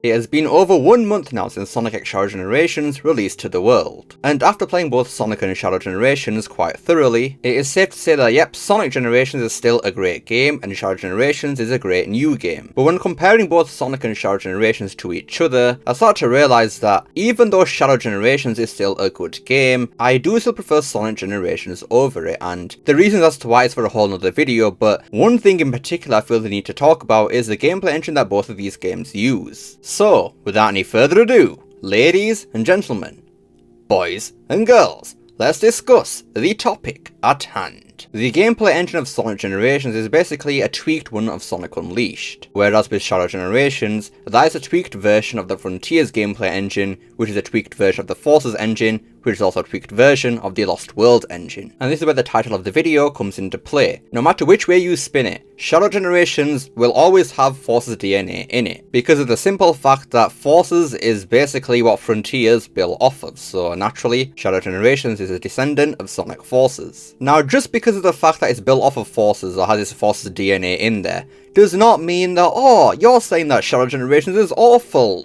It has been over 1 month now since Sonic X Shadow Generations released to the world, and after playing both Sonic and Shadow Generations quite thoroughly, it is safe to say that yep, Sonic Generations is still a great game and Shadow Generations is a great new game. But when comparing both Sonic and Shadow Generations to each other, I start to realise that even though Shadow Generations is still a good game, I do still prefer Sonic Generations over it, and the reasons as to why is for a whole nother video, but one thing in particular I feel the need to talk about is the gameplay engine that both of these games use. So, without any further ado, ladies and gentlemen, boys and girls, let's discuss the topic at hand. The gameplay engine of Sonic Generations is basically a tweaked one of Sonic Unleashed, whereas with Shadow Generations, that is a tweaked version of the Frontiers gameplay engine, which is a tweaked version of the Forces engine, which is also a tweaked version of the Lost World engine. And this is where the title of the video comes into play. No matter which way you spin it, Shadow Generations will always have Forces DNA in it, because of the simple fact that Forces is basically what Frontiers built off of, so naturally, Shadow Generations is a descendant of Sonic Forces. Now, just because of the fact that it's built off of Forces or has its Forces DNA in there, does not mean that, oh, you're saying that Shadow Generations is awful.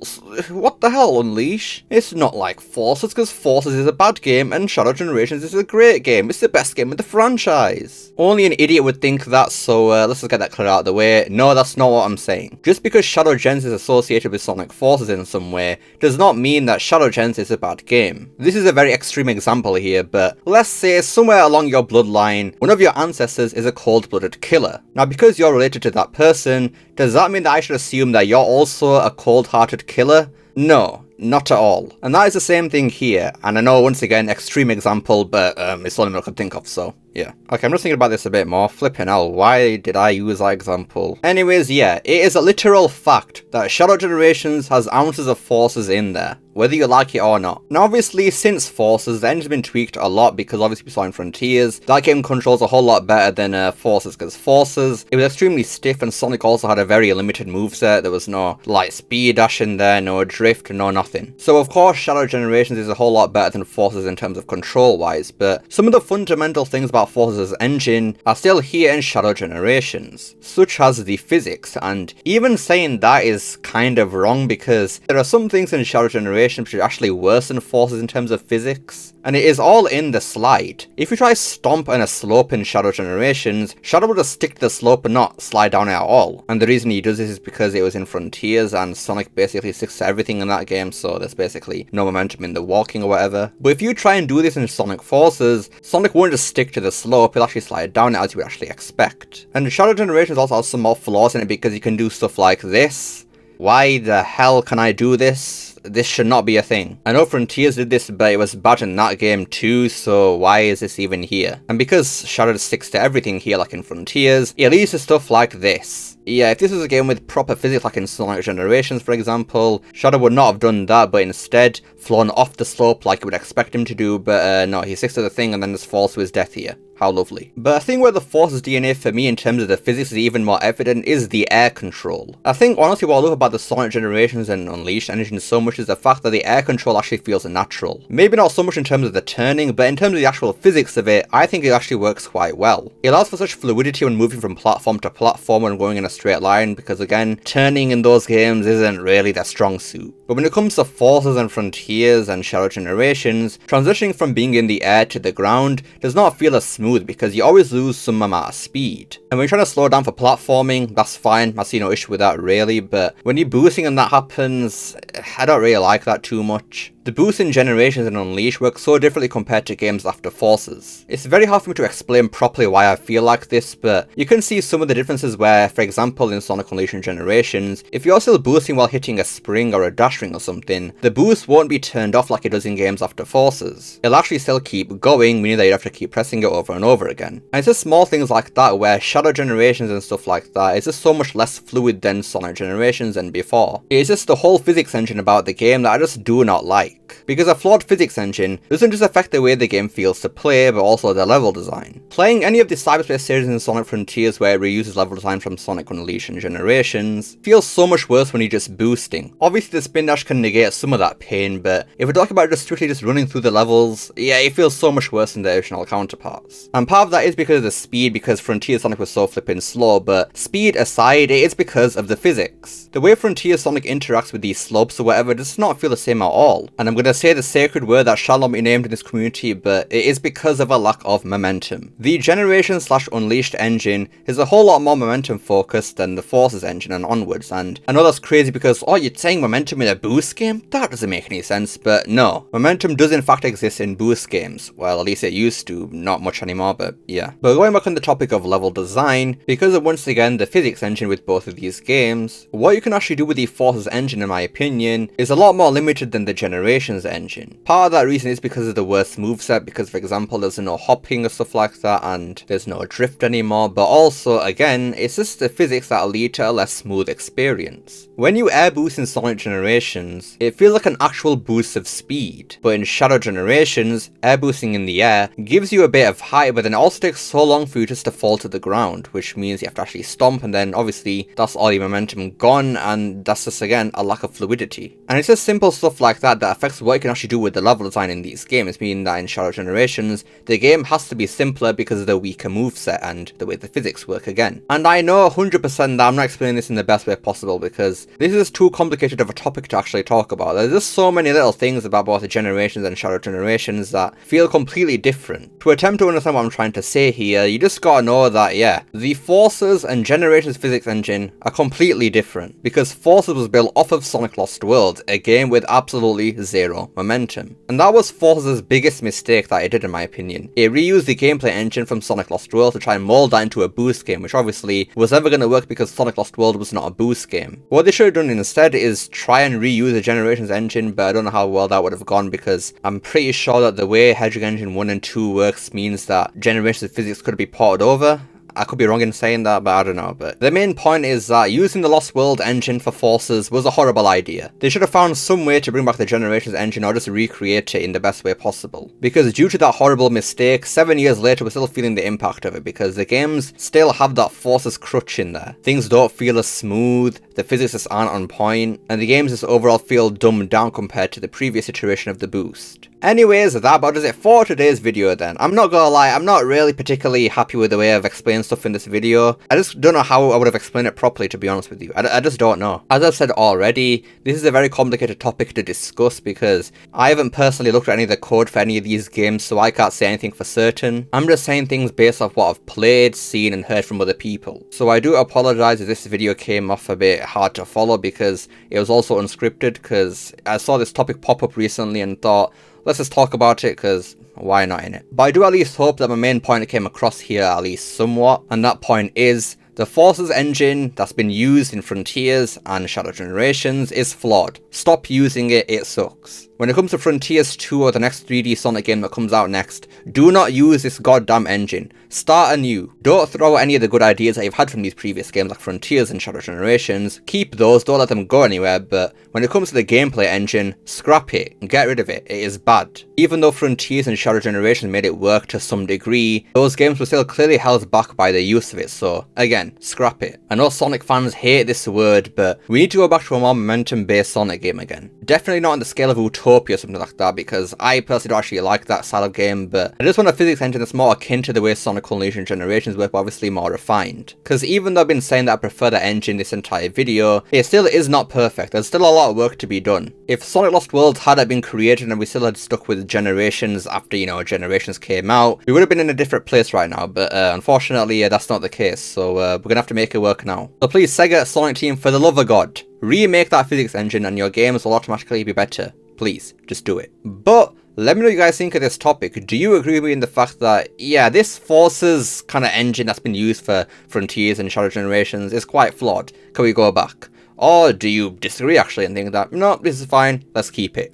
What the hell, Unleash? It's not like Forces, because Forces is a bad game and Shadow Generations is a great game. It's the best game of the franchise. Only an idiot would think that, so let's just get that clear out of the way. No, that's not what I'm saying. Just because Shadow Gens is associated with Sonic Forces in some way, does not mean that Shadow Gens is a bad game. This is a very extreme example here, but let's say somewhere along your bloodline, one of your ancestors is a cold-blooded killer. Now, because you're related to that person, does that mean that I should assume that you're also a cold-hearted killer? No, not at all. And that is the same thing here, and I know once again, extreme example, but it's the only one I could think of, so yeah. Okay, I'm just thinking about this a bit more. Flipping hell, why did I use that example? Anyways, yeah, it is a literal fact that Shadow Generations has ounces of Forces in there, whether you like it or not. Now obviously, since Forces, the engine's been tweaked a lot because obviously we saw in Frontiers, that game controls a whole lot better than Forces, because Forces, it was extremely stiff and Sonic also had a very limited moveset. There was no light speed dash in there, no drift, no nothing. So of course Shadow Generations is a whole lot better than Forces in terms of control wise, but some of the fundamental things about Forces' engine are still here in Shadow Generations, such as the physics, and even saying that is kind of wrong because there are some things in Shadow Generations which are actually worse than Forces in terms of physics, and it is all in the slide. If you try stomp and a slope in Shadow Generations, Shadow will just stick to the slope and not slide down it at all, and the reason he does this is because it was in Frontiers and Sonic basically sticks to everything in that game, so there's basically no momentum in the walking or whatever. But if you try and do this in Sonic Forces, Sonic won't just stick to the slope, he'll actually slide down it as you would actually expect. And Shadow Generations also has some more flaws in it because you can do stuff like this. Why the hell can I do this? This should not be a thing. I know Frontiers did this, but it was bad in that game too, so why is this even here? And because Shadow sticks to everything here like in Frontiers, it leads to stuff like this. Yeah, if this was a game with proper physics like in Sonic Generations for example, Shadow would not have done that, but instead flown off the slope like you would expect him to do, but no, he sticks to the thing and then just falls to his death here. How lovely. But I think where the Forces DNA for me in terms of the physics is even more evident is the air control. I think honestly what I love about the Sonic Generations and Unleashed engine so much is the fact that the air control actually feels natural. Maybe not so much in terms of the turning, but in terms of the actual physics of it, I think it actually works quite well. It allows for such fluidity when moving from platform to platform when going in a straight line, because again, turning in those games isn't really their strong suit. But when it comes to Forces and Frontiers and Shadow Generations, transitioning from being in the air to the ground does not feel as smooth because you always lose some amount of speed. And when you're trying to slow down for platforming, that's fine, I see no issue with that really, but when you're boosting and that happens, I don't really like that too much. The boost in Generations and Unleashed works so differently compared to games after Forces. It's very hard for me to explain properly why I feel like this, but you can see some of the differences where, for example in Sonic Unleashed and Generations, if you're still boosting while hitting a spring or a dash ring or something, the boost won't be turned off like it does in games after Forces. It'll actually still keep going, meaning that you have to keep pressing it over and over again. And it's just small things like that where Shadow Generations and stuff like that is just so much less fluid than Sonic Generations and before. It's just the whole physics engine about the game that I just do not like. like. Because a flawed physics engine doesn't just affect the way the game feels to play, but also the level design. Playing any of the Cyberspace series in Sonic Frontiers where it reuses level design from Sonic Unleashed and Generations feels so much worse when you're just boosting. Obviously the spin dash can negate some of that pain, but if we're talking about just strictly just running through the levels, yeah, it feels so much worse than the original counterparts. And part of that is because of the speed, because Frontier Sonic was so flipping slow, but speed aside, it is because of the physics. The way Frontier Sonic interacts with these slopes or whatever does not feel the same at all. And I'm gonna say the sacred word that shall not be named in this community, but it is because of a lack of momentum. The Generation/Unleashed engine is a whole lot more momentum focused than the Forces engine and onwards, and I know that's crazy because, oh, you're saying momentum in a boost game? That doesn't make any sense, but no. Momentum does in fact exist in boost games. Well, at least it used to, not much anymore, but yeah. But going back on the topic of level design, because of once again the physics engine with both of these games, what you can actually do with the Forces engine in my opinion is a lot more limited than the Generations engine. Part of that reason is because of the worse moveset, because for example there's no hopping or stuff like that and there's no drift anymore, but also again it's just the physics that lead to a less smooth experience. When you air boost in Sonic Generations, it feels like an actual boost of speed, but in Shadow Generations, air boosting in the air gives you a bit of height, but then it also takes so long for you just to fall to the ground, which means you have to actually stomp, and then obviously that's all your momentum gone, and that's just again a lack of fluidity. And it's just simple stuff like that that affects what you can actually do with the level design in these games, meaning that in Shadow Generations, the game has to be simpler because of the weaker moveset and the way the physics work again. And I know 100% that I'm not explaining this in the best way possible because this is too complicated of a topic to actually talk about. There's just so many little things about both the Generations and Shadow Generations that feel completely different. To attempt to understand what I'm trying to say here, you just gotta know that, yeah, the Forces and Generations physics engine are completely different, because Forces was built off of Sonic Lost World, a game with absolutely zero momentum. And that was Forces' biggest mistake that it did in my opinion. It reused the gameplay engine from Sonic Lost World to try and mold that into a boost game, which obviously was never going to work because Sonic Lost World was not a boost game. What they should have done instead is try and reuse the Generations engine, but I don't know how well that would have gone because I'm pretty sure that the way Hedgehog Engine 1 and 2 works means that Generations physics could be ported over. I could be wrong in saying that, but I don't know. But the main point is that using the Lost World engine for Forces was a horrible idea. They should have found some way to bring back the Generations engine or just recreate it in the best way possible. Because due to that horrible mistake, 7 years later we're still feeling the impact of it, because the games still have that Forces crutch in there. Things don't feel as smooth, the physics just aren't on point, and the games just overall feel dumbed down compared to the previous iteration of the boost. Anyways, that about does it for today's video then. I'm not gonna lie, I'm not really particularly happy with the way I've explained stuff in this video. I just don't know how I would have explained it properly, to be honest with you. I just don't know. As I've said already, this is a very complicated topic to discuss because I haven't personally looked at any of the code for any of these games, so I can't say anything for certain. I'm just saying things based off what I've played, seen, and heard from other people. So I do apologise if this video came off a bit hard to follow because it was also unscripted, because I saw this topic pop up recently and thought, let's just talk about it because why not, innit? But I do at least hope that my main point came across here at least somewhat, and that point is the Forces engine that's been used in Frontiers and Shadow Generations is flawed. Stop using it, it sucks. When it comes to Frontiers 2 or the next 3D Sonic game that comes out next, do not use this goddamn engine. Start anew. Don't throw any of the good ideas that you've had from these previous games like Frontiers and Shadow Generations. Keep those, don't let them go anywhere, but when it comes to the gameplay engine, scrap it and get rid of it. It is bad. Even though Frontiers and Shadow Generations made it work to some degree, those games were still clearly held back by the use of it, so again, scrap it. I know Sonic fans hate this word, but we need to go back to a more momentum-based Sonic game again. Definitely not on the scale of Utopia or something like that, because I personally don't actually like that style of game, but I just want a physics engine that's more akin to the way Sonic Unleashed and Generations work, but obviously more refined. Because even though I've been saying that I prefer the engine this entire video, it still is not perfect. There's still a lot of work to be done. If Sonic Lost World had been created and we still had stuck with Generations after, you know, Generations came out, we would have been in a different place right now, but unfortunately that's not the case, so we're gonna have to make it work now. So please, Sega Sonic team, for the love of God, remake that physics engine and your games will automatically be better. Please, just do it. But let me know what you guys think of this topic. Do you agree with me in the fact that, yeah, this Forces kind of engine that's been used for Frontiers and Shadow Generations is quite flawed? Can we go back? Or do you disagree actually and think that, no, this is fine, let's keep it?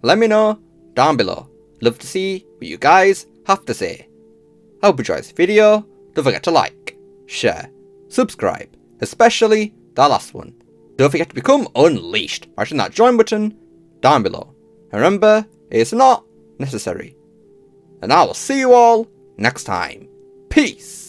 Let me know down below. Love to see what you guys have to say. I hope you enjoyed this video. Don't forget to like, share, subscribe, especially that last one. Don't forget to become unleashed by hitting that join button down below. Remember, it's not necessary. And I will see you all next time. Peace!